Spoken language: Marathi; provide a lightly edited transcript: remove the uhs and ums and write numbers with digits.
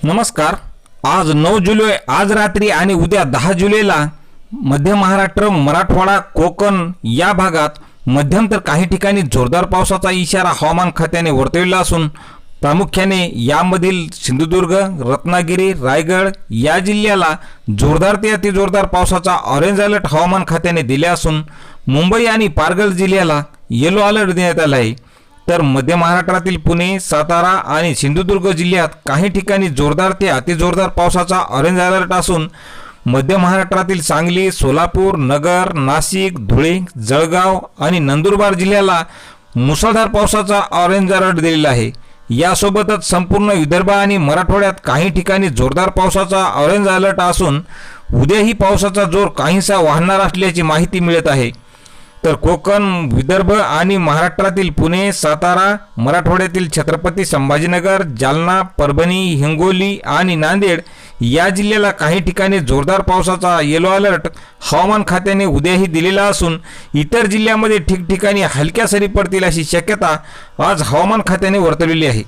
नमस्कार। आज 9 जुलै आज रात्री आणि उद्या 10 जुलैला मध्य महाराष्ट्र, मराठवाडा, कोकण या भागात मध्यम तर काही ठिकाणी जोरदार पावसाचा इशारा हवामान खात्याने वर्तवला असून प्रामुख्याने यामधील सिंधुदुर्ग, रत्नागिरी, रायगड या जिल्ह्याला जोरदार ते अतिजोरदार पावसाचा ऑरेंज अलर्ट हवामान खात्याने दिले असून मुंबई आणि पालघर जिल्ह्याला येलो अलर्ट देण्यात आला आहे। तर मध्य महाराष्ट्रातील पुणे, सातारा आणि सिंधुदुर्ग जिल्ह्यात काही ठिकाणी जोरदार ते अतिजोरदार पावसाचा ऑरेंज अलर्ट असून मध्य महाराष्ट्रातील सांगली, सोलापूर, नगर, नाशिक, धुळे, जळगाव आणि नंदुरबार जिल्ह्याला मुसळधार पावसाचा ऑरेंज अलर्ट दिलेला आहे। यासोबतच संपूर्ण विदर्भ आणि मराठवाड्यात काही ठिकाणी जोरदार पावसाचा ऑरेंज अलर्ट असून उद्याही पावसाचा जोर काहीसा वाढणार असल्याची माहिती मिळत आहे। तर कोकण, विदर्भ आणि महाराष्ट्रातील पुणे, सातारा, मराठवाड्यातील छत्रपती संभाजीनगर, जालना, परभणी, हिंगोली आणि नांदेड या जिल्ह्याला काही ठिकाणी जोरदार पावसाचा येलो अलर्ट हवामान खात्याने उद्याही दिलेला असून इतर जिल्ह्यामध्ये ठिकठिकाणी हलक्या सरी पडतील अशी शक्यता आज हवामान खात्याने वर्तवलेली आहे।